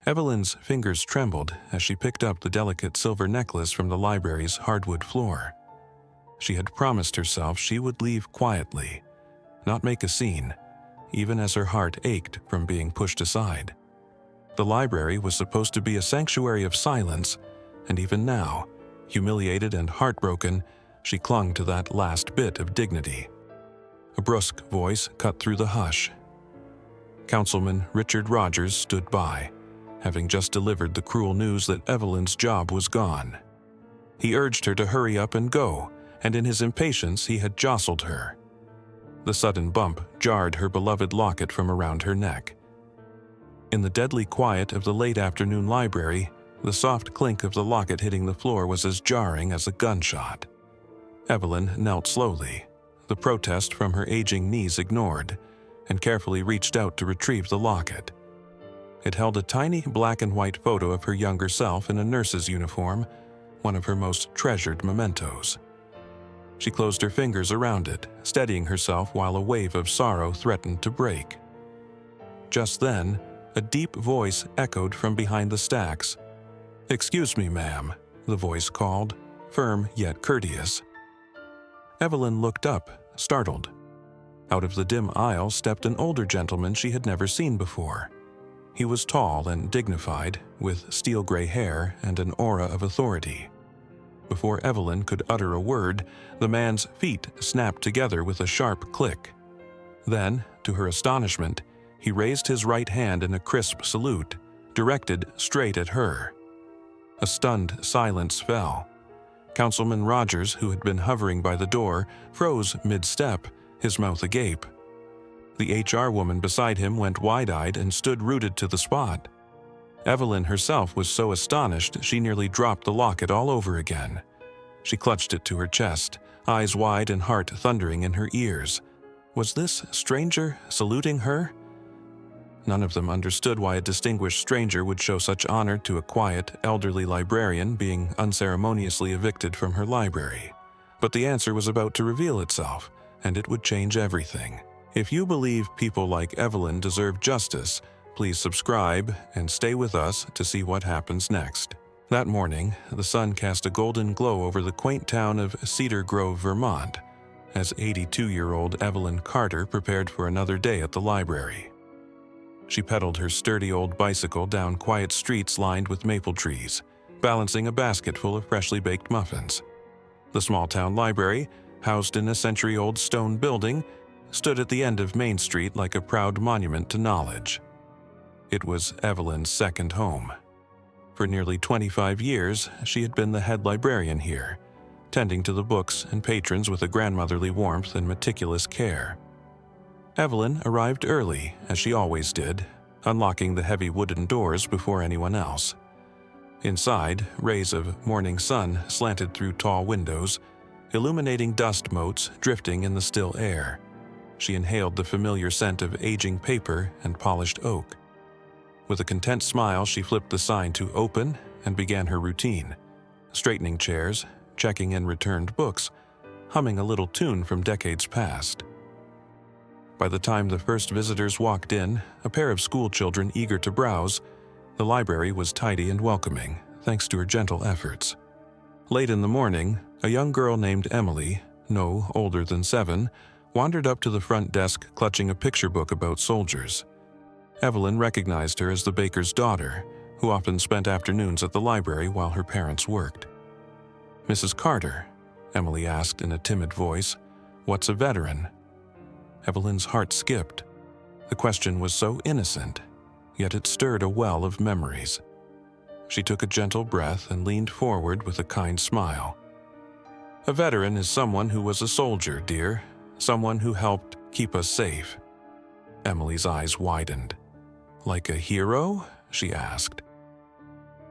Evelyn's fingers trembled as she picked up the delicate silver necklace from the library's hardwood floor. She had promised herself she would leave quietly, not make a scene, even as her heart ached from being pushed aside. The library was supposed to be a sanctuary of silence, and even now, humiliated and heartbroken, she clung to that last bit of dignity. A brusque voice cut through the hush. Councilman Richard Rogers stood by, having just delivered the cruel news that Evelyn's job was gone. He urged her to hurry up and go, and in his impatience he had jostled her. The sudden bump jarred her beloved locket from around her neck. In the deadly quiet of the late afternoon library, the soft clink of the locket hitting the floor was as jarring as a gunshot. Evelyn knelt slowly, the protest from her aging knees ignored, and carefully reached out to retrieve the locket. It held a tiny black and white photo of her younger self in a nurse's uniform, one of her most treasured mementos. She closed her fingers around it, steadying herself while a wave of sorrow threatened to break. Just then, a deep voice echoed from behind the stacks. "Excuse me, ma'am," the voice called, firm yet courteous. Evelyn looked up, startled. Out of the dim aisle stepped an older gentleman she had never seen before. He was tall and dignified, with steel-gray hair and an aura of authority. Before Evelyn could utter a word, the man's feet snapped together with a sharp click. Then, to her astonishment, he raised his right hand in a crisp salute, directed straight at her. A stunned silence fell. Councilman Rogers, who had been hovering by the door, froze mid-step, his mouth agape. The HR woman beside him went wide-eyed and stood rooted to the spot. Evelyn herself was so astonished she nearly dropped the locket all over again. She clutched it to her chest, eyes wide and heart thundering in her ears. Was this stranger saluting her? None of them understood why a distinguished stranger would show such honor to a quiet, elderly librarian being unceremoniously evicted from her library. But the answer was about to reveal itself, and it would change everything. If you believe people like Evelyn deserve justice, please subscribe and stay with us to see what happens next. That morning, the sun cast a golden glow over the quaint town of Cedar Grove, Vermont, as 82-year-old Evelyn Carter prepared for another day at the library. She pedaled her sturdy old bicycle down quiet streets lined with maple trees, balancing a basket full of freshly baked muffins. The small-town library, housed in a century-old stone building, stood at the end of Main Street like a proud monument to knowledge. It was Evelyn's second home. For nearly 25 years, she had been the head librarian here, tending to the books and patrons with a grandmotherly warmth and meticulous care. Evelyn arrived early, as she always did, unlocking the heavy wooden doors before anyone else. Inside, rays of morning sun slanted through tall windows, illuminating dust motes drifting in the still air. She inhaled the familiar scent of aging paper and polished oak. With a content smile, she flipped the sign to open and began her routine, straightening chairs, checking in returned books, humming a little tune from decades past. By the time the first visitors walked in, a pair of schoolchildren eager to browse, the library was tidy and welcoming, thanks to her gentle efforts. Late in the morning, a young girl named Emily, no older than 7, wandered up to the front desk clutching a picture book about soldiers. Evelyn recognized her as the baker's daughter, who often spent afternoons at the library while her parents worked. "Mrs. Carter," Emily asked in a timid voice, "what's a veteran?" Evelyn's heart skipped. The question was so innocent, yet it stirred a well of memories. She took a gentle breath and leaned forward with a kind smile. "A veteran is someone who was a soldier, dear. Someone who helped keep us safe." Emily's eyes widened. "Like a hero?" she asked.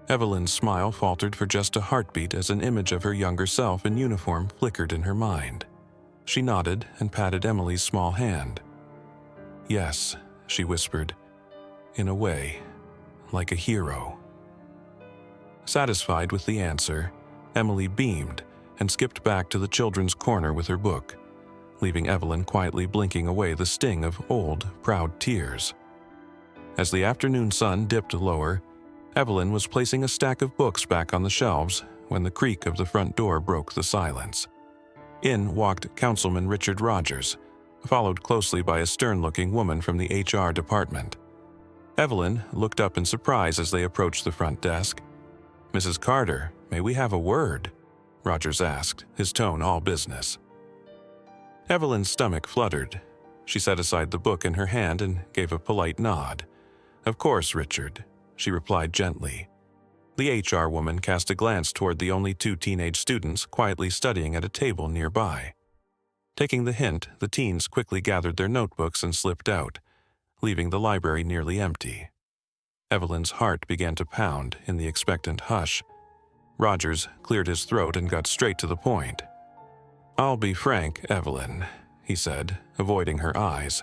Evelyn's smile faltered for just a heartbeat as an image of her younger self in uniform flickered in her mind. She nodded and patted Emily's small hand. "Yes," she whispered, "in a way, like a hero." Satisfied with the answer, Emily beamed and skipped back to the children's corner with her book, leaving Evelyn quietly blinking away the sting of old, proud tears. As the afternoon sun dipped lower, Evelyn was placing a stack of books back on the shelves when the creak of the front door broke the silence. In walked Councilman Richard Rogers, followed closely by a stern-looking woman from the HR department. Evelyn looked up in surprise as they approached the front desk. "Mrs. Carter, may we have a word?" Rogers asked, his tone all business. Evelyn's stomach fluttered. She set aside the book in her hand and gave a polite nod. "Of course, Richard," she replied gently. The HR woman cast a glance toward the only 2 teenage students quietly studying at a table nearby. Taking the hint, the teens quickly gathered their notebooks and slipped out, leaving the library nearly empty. Evelyn's heart began to pound in the expectant hush. Rogers cleared his throat and got straight to the point. "I'll be frank, Evelyn," he said, avoiding her eyes.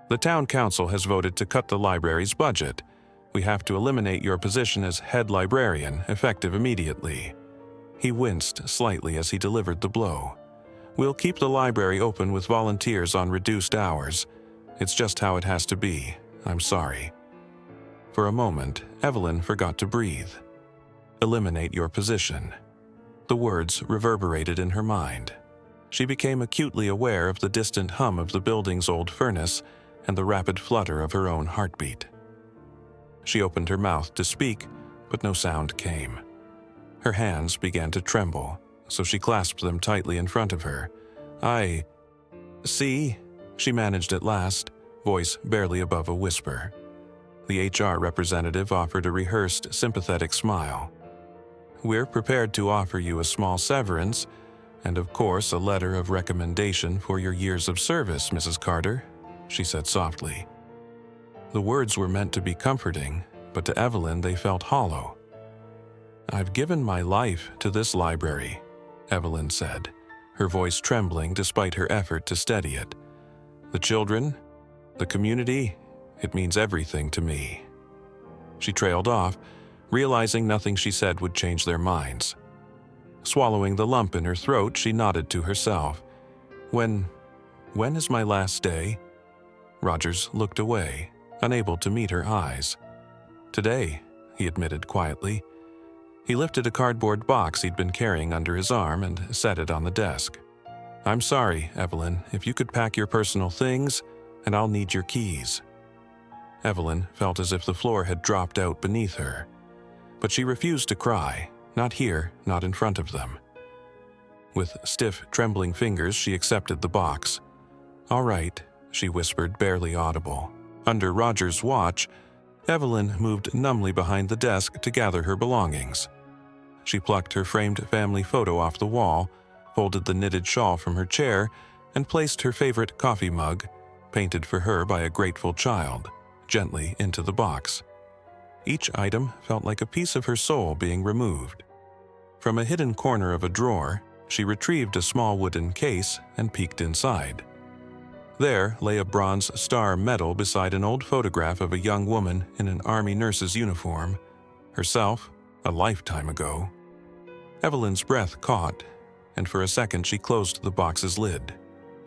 "The town council has voted to cut the library's budget. We have to eliminate your position as head librarian, effective immediately." He winced slightly as he delivered the blow. "We'll keep the library open with volunteers on reduced hours. It's just how it has to be. I'm sorry." For a moment, Evelyn forgot to breathe. "Eliminate your position." The words reverberated in her mind. She became acutely aware of the distant hum of the building's old furnace and the rapid flutter of her own heartbeat. She opened her mouth to speak, but no sound came. Her hands began to tremble, so she clasped them tightly in front of her. "See," she managed at last, voice barely above a whisper. The HR representative offered a rehearsed, sympathetic smile. "We're prepared to offer you a small severance, and of course a letter of recommendation for your years of service, Mrs. Carter," she said softly. The words were meant to be comforting, but to Evelyn they felt hollow. "I've given my life to this library," Evelyn said, her voice trembling despite her effort to steady it. "The children, the community, it means everything to me." She trailed off, realizing nothing she said would change their minds. Swallowing the lump in her throat, she nodded to herself. When is my last day?" Rogers looked away, unable to meet her eyes. "Today," he admitted quietly. He lifted a cardboard box he'd been carrying under his arm and set it on the desk. "I'm sorry, Evelyn, if you could pack your personal things, and I'll need your keys." Evelyn felt as if the floor had dropped out beneath her. But she refused to cry, not here, not in front of them. With stiff, trembling fingers, she accepted the box. "All right," she whispered, barely audible. Under Roger's watch, Evelyn moved numbly behind the desk to gather her belongings. She plucked her framed family photo off the wall, folded the knitted shawl from her chair, and placed her favorite coffee mug, painted for her by a grateful child, gently into the box. Each item felt like a piece of her soul being removed. From a hidden corner of a drawer, she retrieved a small wooden case and peeked inside. There lay a bronze star medal beside an old photograph of a young woman in an army nurse's uniform, herself a lifetime ago. Evelyn's breath caught, and for a second she closed the box's lid.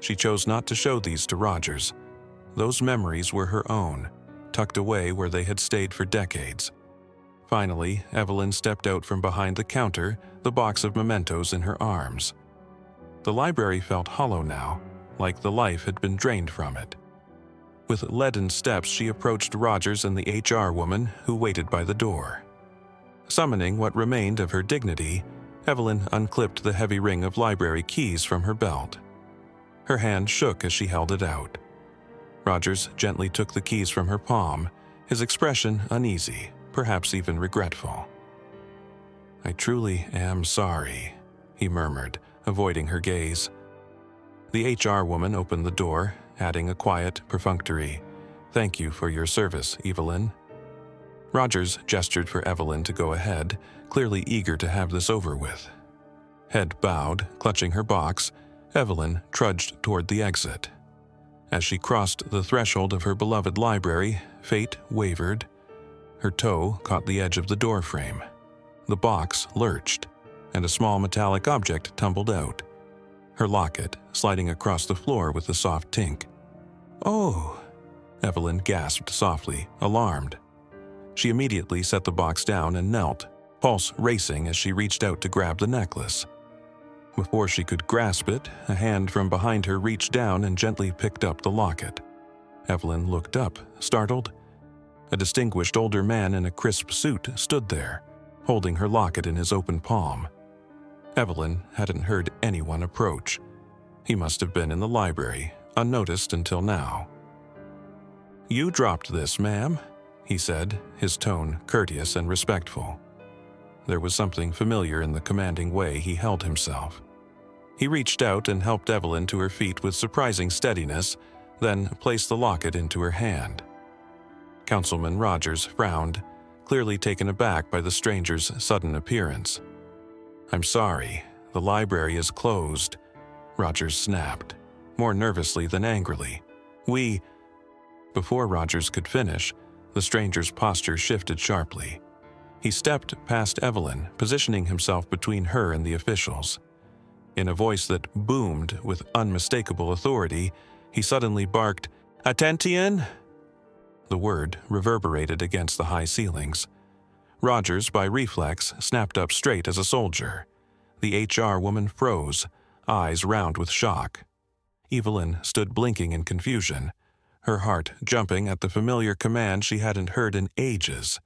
She chose not to show these to Rogers. Those memories were her own, tucked away where they had stayed for decades. Finally, Evelyn stepped out from behind the counter, the box of mementos in her arms. The library felt hollow now, like the life had been drained from it. With leaden steps, she approached Rogers and the HR woman who waited by the door. Summoning what remained of her dignity, Evelyn unclipped the heavy ring of library keys from her belt. Her hand shook as she held it out. Rogers gently took the keys from her palm, his expression uneasy, perhaps even regretful. "I truly am sorry," he murmured, avoiding her gaze. The HR woman opened the door, adding a quiet, perfunctory, "Thank you for your service, Evelyn." Rogers gestured for Evelyn to go ahead, clearly eager to have this over with. Head bowed, clutching her box, Evelyn trudged toward the exit. As she crossed the threshold of her beloved library, fate wavered. Her toe caught the edge of the doorframe. The box lurched, and a small metallic object tumbled out. Her locket sliding across the floor with a soft tink. "Oh!" Evelyn gasped softly, alarmed. She immediately set the box down and knelt, pulse racing as she reached out to grab the necklace. Before she could grasp it, a hand from behind her reached down and gently picked up the locket. Evelyn looked up, startled. A distinguished older man in a crisp suit stood there, holding her locket in his open palm. Evelyn hadn't heard anyone approach. He must have been in the library, unnoticed until now. "You dropped this, ma'am," he said, his tone courteous and respectful. There was something familiar in the commanding way he held himself. He reached out and helped Evelyn to her feet with surprising steadiness, then placed the locket into her hand. Councilman Rogers frowned, clearly taken aback by the stranger's sudden appearance. "I'm sorry, the library is closed," Rogers snapped, more nervously than angrily. Before Rogers could finish, the stranger's posture shifted sharply. He stepped past Evelyn, positioning himself between her and the officials. In a voice that boomed with unmistakable authority, he suddenly barked, "Attention!" The word reverberated against the high ceilings. Rogers, by reflex, snapped up straight as a soldier. The HR woman froze, eyes round with shock. Evelyn stood blinking in confusion, her heart jumping at the familiar command she hadn't heard in ages.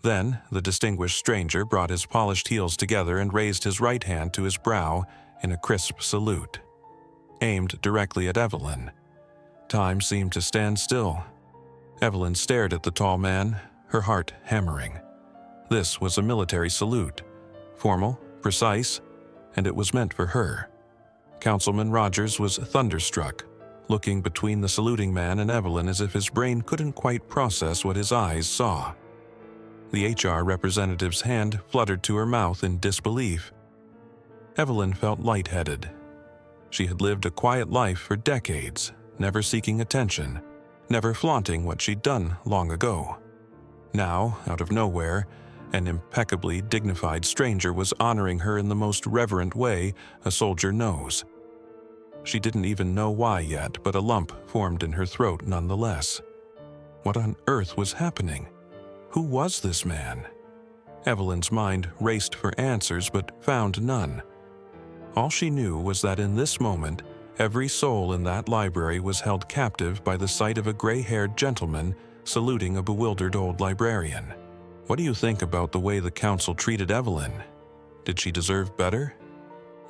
Then the distinguished stranger brought his polished heels together and raised his right hand to his brow in a crisp salute, aimed directly at Evelyn. Time seemed to stand still. Evelyn stared at the tall man, her heart hammering. This was a military salute, formal, precise, and it was meant for her. Councilman Rogers was thunderstruck, looking between the saluting man and Evelyn as if his brain couldn't quite process what his eyes saw. The HR representative's hand fluttered to her mouth in disbelief. Evelyn felt lightheaded. She had lived a quiet life for decades, never seeking attention, never flaunting what she'd done long ago. Now, out of nowhere, an impeccably dignified stranger was honoring her in the most reverent way a soldier knows. She didn't even know why yet, but a lump formed in her throat nonetheless. What on earth was happening? Who was this man? Evelyn's mind raced for answers but found none. All she knew was that in this moment, every soul in that library was held captive by the sight of a gray-haired gentleman saluting a bewildered old librarian. What do you think about the way the council treated Evelyn? Did she deserve better?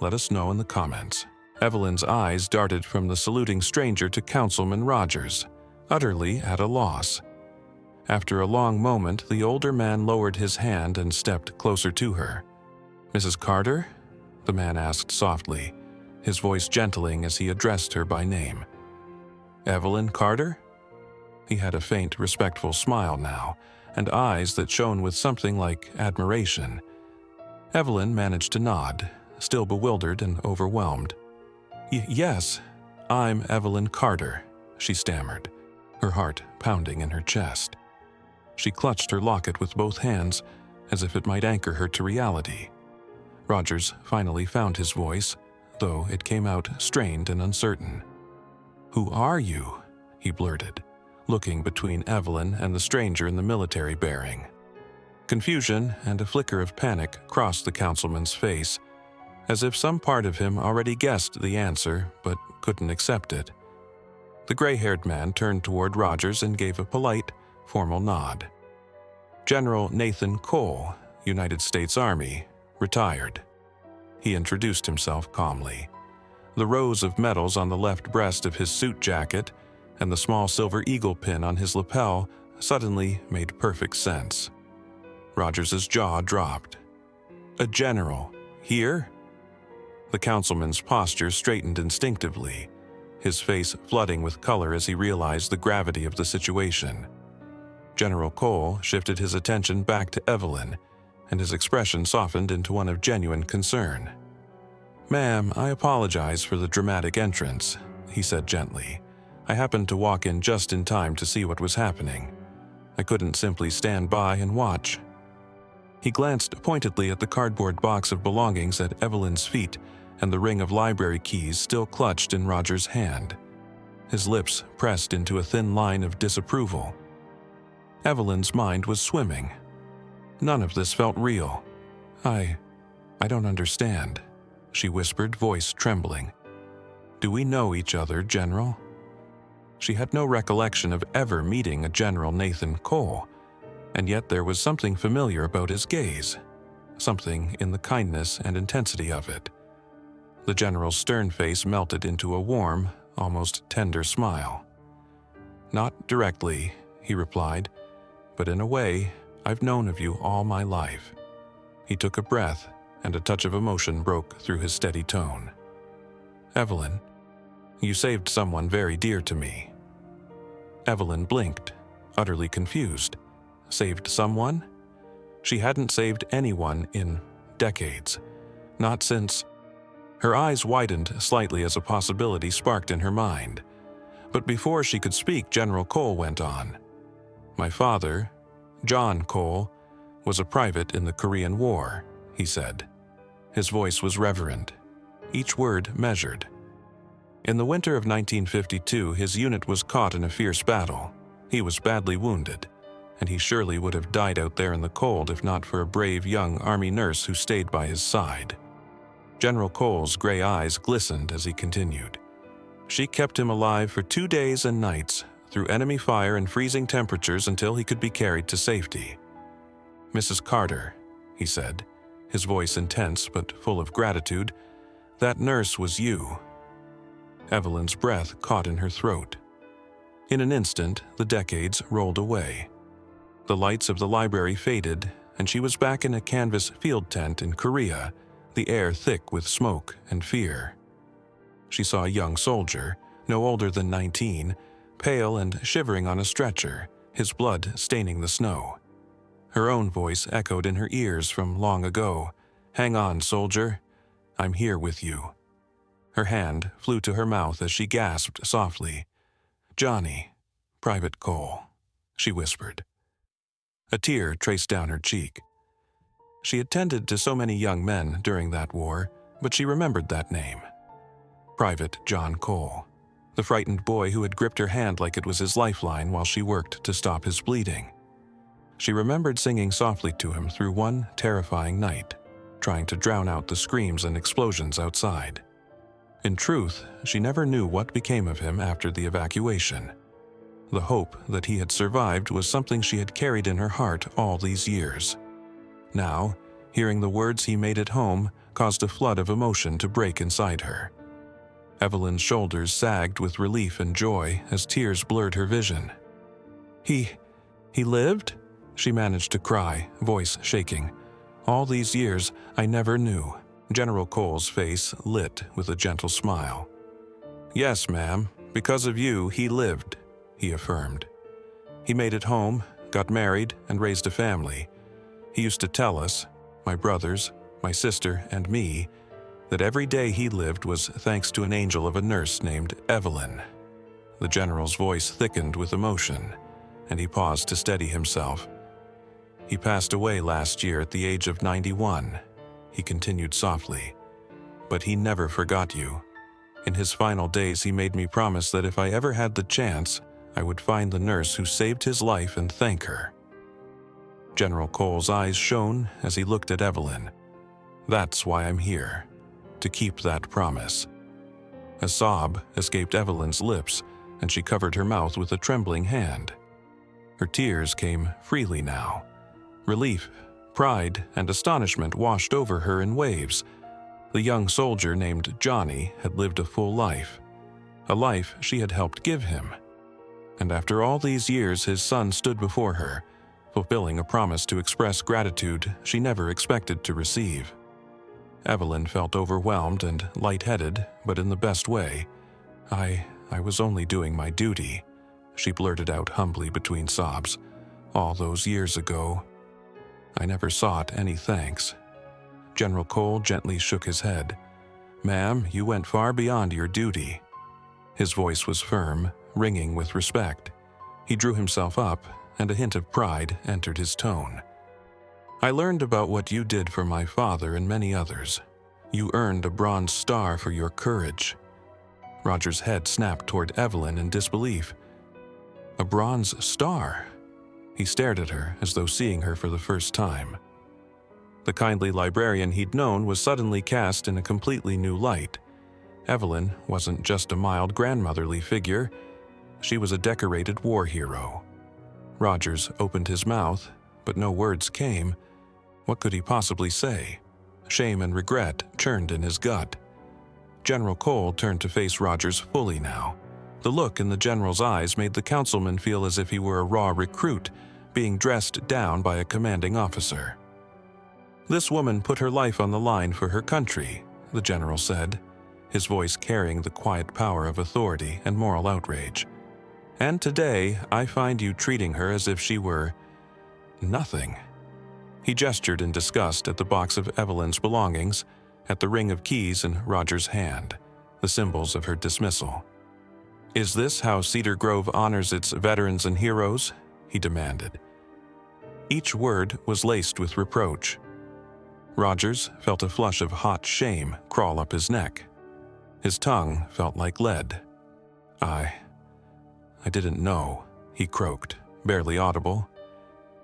Let us know in the comments. Evelyn's eyes darted from the saluting stranger to Councilman Rogers, utterly at a loss. After a long moment, the older man lowered his hand and stepped closer to her. "Mrs. Carter?" the man asked softly, his voice gentling as he addressed her by name. "Evelyn Carter?" He had a faint, respectful smile now, and eyes that shone with something like admiration. Evelyn managed to nod, still bewildered and overwhelmed. Yes, I'm Evelyn Carter," she stammered, her heart pounding in her chest. She clutched her locket with both hands, as if it might anchor her to reality. Rogers finally found his voice, though it came out strained and uncertain. "Who are you?" he blurted, looking between Evelyn and the stranger in the military bearing. Confusion and a flicker of panic crossed the councilman's face, as if some part of him already guessed the answer but couldn't accept it. The gray-haired man turned toward Rogers and gave a polite, formal nod. "General Nathan Cole, United States Army, retired." He introduced himself calmly. The rows of medals on the left breast of his suit jacket and the small silver eagle pin on his lapel suddenly made perfect sense. Rogers's jaw dropped. "A general? Here?" The councilman's posture straightened instinctively, his face flooding with color as he realized the gravity of the situation. General Cole shifted his attention back to Evelyn, and his expression softened into one of genuine concern. "Ma'am, I apologize for the dramatic entrance," he said gently. "I happened to walk in just in time to see what was happening. I couldn't simply stand by and watch." He glanced pointedly at the cardboard box of belongings at Evelyn's feet and the ring of library keys still clutched in Roger's hand. His lips pressed into a thin line of disapproval. Evelyn's mind was swimming. None of this felt real. I don't understand," she whispered, voice trembling. "Do we know each other, General?" She had no recollection of ever meeting a General Nathan Cole, and yet there was something familiar about his gaze, something in the kindness and intensity of it. The General's stern face melted into a warm, almost tender smile. "Not directly," he replied, "but in a way, I've known of you all my life." He took a breath, and a touch of emotion broke through his steady tone. "Evelyn, you saved someone very dear to me." Evelyn blinked, utterly confused. Saved someone? She hadn't saved anyone in decades. Not since... Her eyes widened slightly as a possibility sparked in her mind. But before she could speak, General Cole went on. "My father, John Cole, was a private in the Korean War," he said. His voice was reverent, each word measured. "In the winter of 1952, his unit was caught in a fierce battle. He was badly wounded, and he surely would have died out there in the cold if not for a brave young Army nurse who stayed by his side." General Cole's gray eyes glistened as he continued. "She kept him alive for 2 days and nights, through enemy fire and freezing temperatures until he could be carried to safety. Mrs. Carter," he said, his voice intense but full of gratitude, "that nurse was you." Evelyn's breath caught in her throat. In an instant, the decades rolled away. The lights of the library faded, and she was back in a canvas field tent in Korea, the air thick with smoke and fear. She saw a young soldier, no older than 19, pale and shivering on a stretcher, his blood staining the snow. Her own voice echoed in her ears from long ago. "Hang on, soldier. I'm here with you." Her hand flew to her mouth as she gasped softly. "Johnny, Private Cole," she whispered. A tear traced down her cheek. She had tended to so many young men during that war, but she remembered that name. Private John Cole, the frightened boy who had gripped her hand like it was his lifeline while she worked to stop his bleeding. She remembered singing softly to him through one terrifying night, trying to drown out the screams and explosions outside. In truth, she never knew what became of him after the evacuation. The hope that he had survived was something she had carried in her heart all these years. Now, hearing the words he made at home caused a flood of emotion to break inside her. Evelyn's shoulders sagged with relief and joy as tears blurred her vision. He lived?" she managed to cry, voice shaking. "All these years, I never knew." General Cole's face lit with a gentle smile. "Yes, ma'am, because of you, he lived," he affirmed. "He made it home, got married, and raised a family. He used to tell us, my brothers, my sister, and me, that every day he lived was thanks to an angel of a nurse named Evelyn." The general's voice thickened with emotion, and he paused to steady himself. "He passed away last year at the age of 91, he continued softly. "But he never forgot you. In his final days he made me promise that if I ever had the chance, I would find the nurse who saved his life and thank her." General Cole's eyes shone as he looked at Evelyn. "That's why I'm here, to keep that promise." A sob escaped Evelyn's lips, and she covered her mouth with a trembling hand. Her tears came freely now. Relief, pride, and astonishment washed over her in waves. The young soldier named Johnny had lived a full life, a life she had helped give him. And after all these years, his son stood before her, fulfilling a promise to express gratitude she never expected to receive. Evelyn felt overwhelmed and lightheaded, but in the best way. I was only doing my duty," she blurted out humbly between sobs. "All those years ago. I never sought any thanks." General Cole gently shook his head. "Ma'am, you went far beyond your duty." His voice was firm, ringing with respect. He drew himself up, and a hint of pride entered his tone. "I learned about what you did for my father and many others. You earned a Bronze Star for your courage." Roger's head snapped toward Evelyn in disbelief. "A Bronze Star?" He stared at her as though seeing her for the first time. The kindly librarian he'd known was suddenly cast in a completely new light. Evelyn wasn't just a mild grandmotherly figure. She was a decorated war hero. Rogers opened his mouth, but no words came. What could he possibly say? Shame and regret churned in his gut. General Cole turned to face Rogers fully now. The look in the general's eyes made the councilman feel as if he were a raw recruit being dressed down by a commanding officer. "This woman put her life on the line for her country," the general said, his voice carrying the quiet power of authority and moral outrage. "And today, I find you treating her as if she were nothing." He gestured in disgust at the box of Evelyn's belongings, at the ring of keys in Rogers' hand, the symbols of her dismissal. "Is this how Cedar Grove honors its veterans and heroes?" he demanded. Each word was laced with reproach. Rogers felt a flush of hot shame crawl up his neck. His tongue felt like lead. I didn't know," he croaked, barely audible.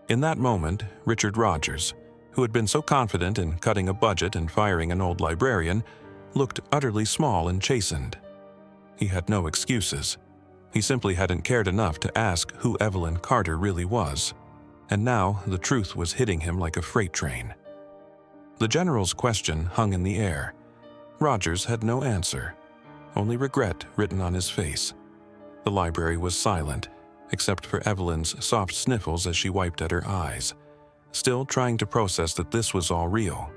In that moment, Richard Rogers, who had been so confident in cutting a budget and firing an old librarian, looked utterly small and chastened. He had no excuses. He simply hadn't cared enough to ask who Evelyn Carter really was. And now the truth was hitting him like a freight train. The general's question hung in the air. Rogers had no answer, only regret written on his face. The library was silent, except for Evelyn's soft sniffles as she wiped at her eyes, still trying to process that this was all real.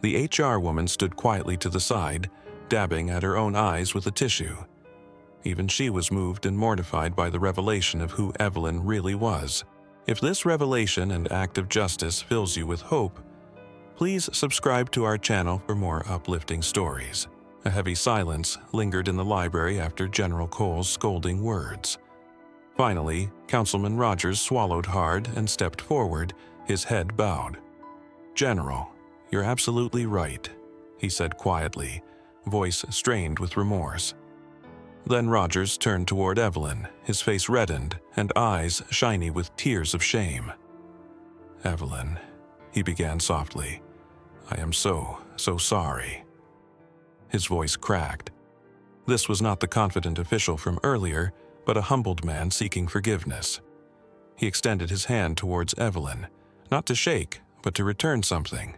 The HR woman stood quietly to the side, dabbing at her own eyes with a tissue. Even she was moved and mortified by the revelation of who Evelyn really was. If this revelation and act of justice fills you with hope, please subscribe to our channel for more uplifting stories. A heavy silence lingered in the library after General Cole's scolding words. Finally, Councilman Rogers swallowed hard and stepped forward, his head bowed. "General, you're absolutely right," he said quietly, voice strained with remorse. Then Rogers turned toward Evelyn, his face reddened and eyes shiny with tears of shame. "Evelyn," he began softly, "I am so sorry." His voice cracked. This was not the confident official from earlier, but a humbled man seeking forgiveness. He extended his hand towards Evelyn, not to shake, but to return something.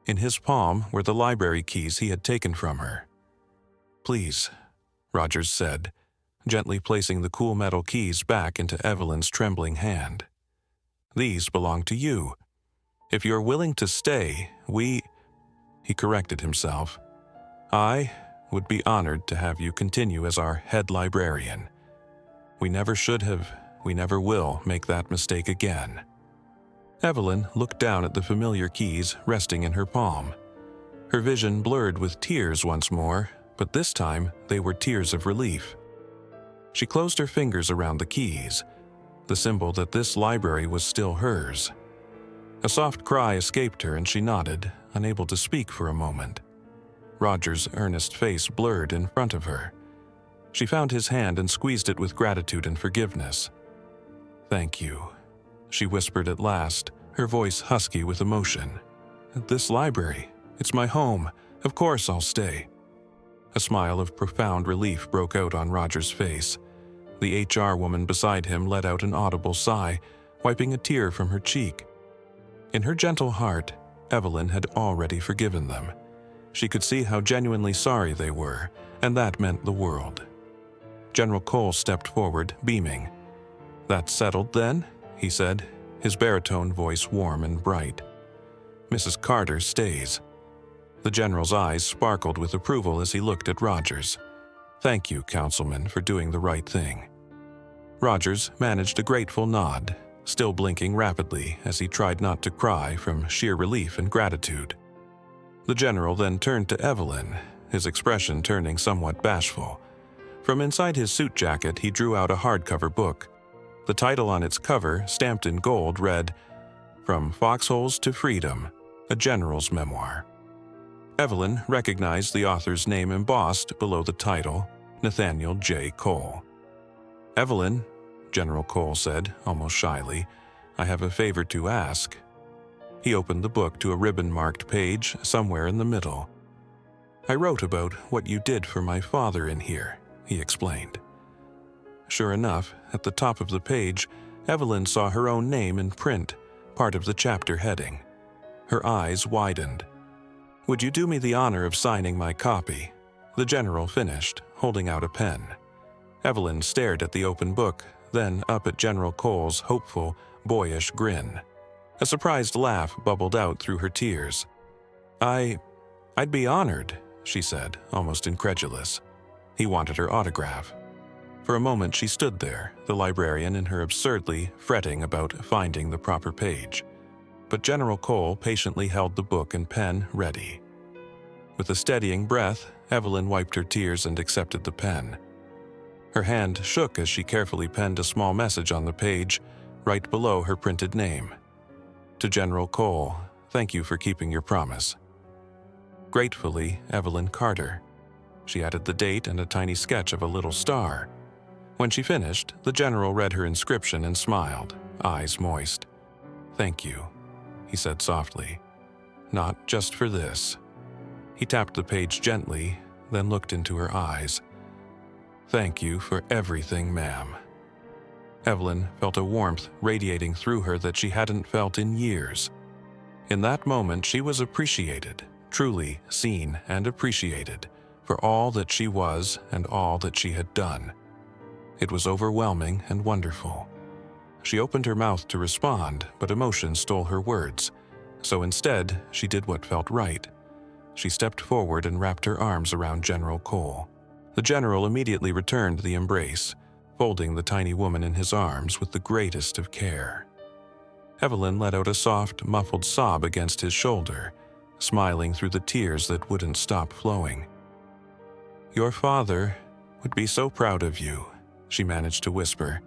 In his palm were the library keys he had taken from her. "Please," Rogers said, gently placing the cool metal keys back into Evelyn's trembling hand. "These belong to you. If you're willing to stay, He corrected himself. "I would be honored to have you continue as our head librarian. We never should have, we never will make that mistake again." Evelyn looked down at the familiar keys resting in her palm. Her vision blurred with tears once more, but this time they were tears of relief. She closed her fingers around the keys, the symbol that this library was still hers. A soft cry escaped her and she nodded, unable to speak for a moment. Roger's earnest face blurred in front of her. She found his hand and squeezed it with gratitude and forgiveness. "Thank you," she whispered at last, her voice husky with emotion. "This library, it's my home. Of course I'll stay." A smile of profound relief broke out on Roger's face. The HR woman beside him let out an audible sigh, wiping a tear from her cheek. In her gentle heart, Evelyn had already forgiven them. She could see how genuinely sorry they were, and that meant the world. General Cole stepped forward, beaming. "That's settled, then?" he said, his baritone voice warm and bright. "Mrs. Carter stays." The general's eyes sparkled with approval as he looked at Rogers. "Thank you, Councilman, for doing the right thing." Rogers managed a grateful nod, still blinking rapidly as he tried not to cry from sheer relief and gratitude. The general then turned to Evelyn, his expression turning somewhat bashful. From inside his suit jacket, he drew out a hardcover book. The title on its cover, stamped in gold, read, "From Foxholes to Freedom, a General's Memoir." Evelyn recognized the author's name embossed below the title, Nathaniel J. Cole. "Evelyn, General Cole said, almost shyly. "I have a favor to ask." He opened the book to a ribbon-marked page somewhere in the middle. "I wrote about what you did for my father in here," he explained. Sure enough, at the top of the page, Evelyn saw her own name in print, part of the chapter heading. Her eyes widened. "Would you do me the honor of signing my copy?" The general finished, holding out a pen. Evelyn stared at the open book, then up at General Cole's hopeful, boyish grin. A surprised laugh bubbled out through her tears. I'd be honored," she said, almost incredulous. He wanted her autograph. For a moment she stood there, the librarian in her absurdly fretting about finding the proper page. But General Cole patiently held the book and pen ready. With a steadying breath, Evelyn wiped her tears and accepted the pen. Her hand shook as she carefully penned a small message on the page, right below her printed name. "To General Cole, thank you for keeping your promise. Gratefully, Evelyn Carter." She added the date and a tiny sketch of a little star. When she finished, the general read her inscription and smiled, eyes moist. "Thank you," he said softly. "Not just for this." He tapped the page gently, then looked into her eyes. "Thank you for everything, ma'am." Evelyn felt a warmth radiating through her that she hadn't felt in years. In that moment, she was appreciated, truly seen and appreciated, for all that she was and all that she had done. It was overwhelming and wonderful. She opened her mouth to respond, but emotion stole her words. So instead, she did what felt right. She stepped forward and wrapped her arms around General Cole. The general immediately returned the embrace, folding the tiny woman in his arms with the greatest of care. Evelyn let out a soft, muffled sob against his shoulder, smiling through the tears that wouldn't stop flowing. "Your father would be so proud of you," she managed to whisper.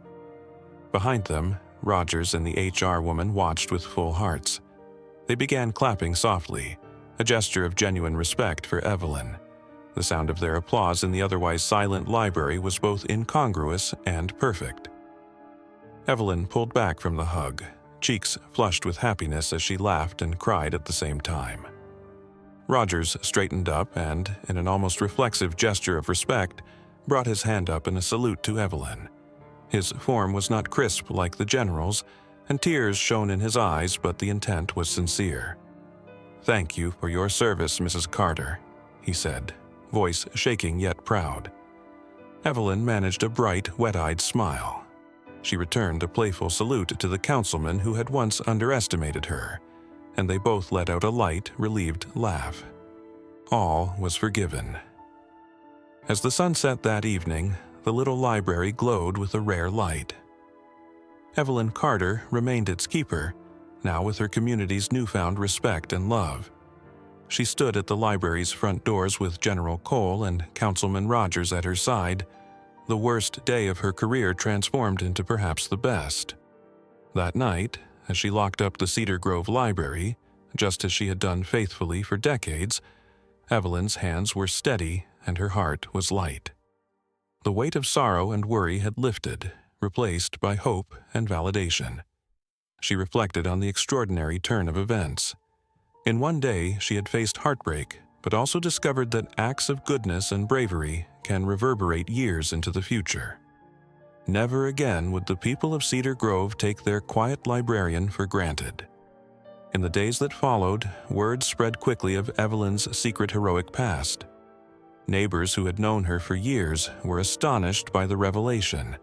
Behind them, Rogers and the HR woman watched with full hearts. They began clapping softly, a gesture of genuine respect for Evelyn. The sound of their applause in the otherwise silent library was both incongruous and perfect. Evelyn pulled back from the hug, cheeks flushed with happiness as she laughed and cried at the same time. Rogers straightened up and, in an almost reflexive gesture of respect, brought his hand up in a salute to Evelyn. His form was not crisp like the general's, and tears shone in his eyes, but the intent was sincere. "Thank you for your service, Mrs. Carter," he said, voice shaking yet proud. Evelyn managed a bright, wet-eyed smile. She returned a playful salute to the councilman who had once underestimated her, and they both let out a light, relieved laugh. All was forgiven. As the sun set that evening, the little library glowed with a rare light. Evelyn Carter remained its keeper, now with her community's newfound respect and love. She stood at the library's front doors with General Cole and Councilman Rogers at her side, the worst day of her career transformed into perhaps the best. That night, as she locked up the Cedar Grove Library, just as she had done faithfully for decades, Evelyn's hands were steady and her heart was light. The weight of sorrow and worry had lifted, replaced by hope and validation. She reflected on the extraordinary turn of events. In one day, she had faced heartbreak, but also discovered that acts of goodness and bravery can reverberate years into the future. Never again would the people of Cedar Grove take their quiet librarian for granted. In the days that followed, word spread quickly of Evelyn's secret heroic past. Neighbors who had known her for years were astonished by the revelation.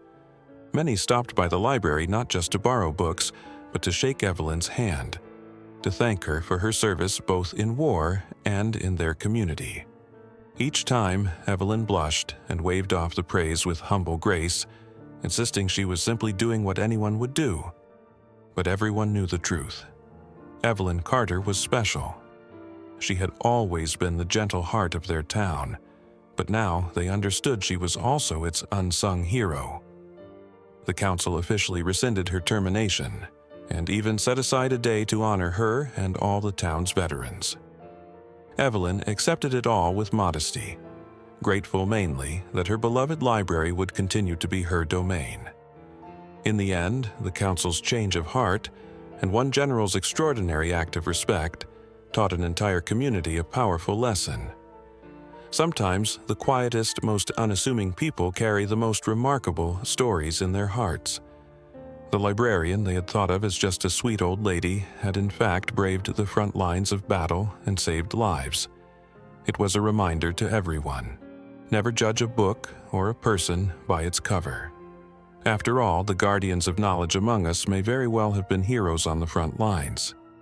Many stopped by the library not just to borrow books, but to shake Evelyn's hand, to thank her for her service both in war and in their community. Each time, Evelyn blushed and waved off the praise with humble grace, insisting she was simply doing what anyone would do. But everyone knew the truth. Evelyn Carter was special. She had always been the gentle heart of their town, but now they understood she was also its unsung hero. The council officially rescinded her termination, and even set aside a day to honor her and all the town's veterans. Evelyn accepted it all with modesty, grateful mainly that her beloved library would continue to be her domain. In the end, the council's change of heart and one general's extraordinary act of respect taught an entire community a powerful lesson. Sometimes, the quietest, most unassuming people carry the most remarkable stories in their hearts. The librarian they had thought of as just a sweet old lady had in fact braved the front lines of battle and saved lives. It was a reminder to everyone: never judge a book or a person by its cover. After all, the guardians of knowledge among us may very well have been heroes on the front lines.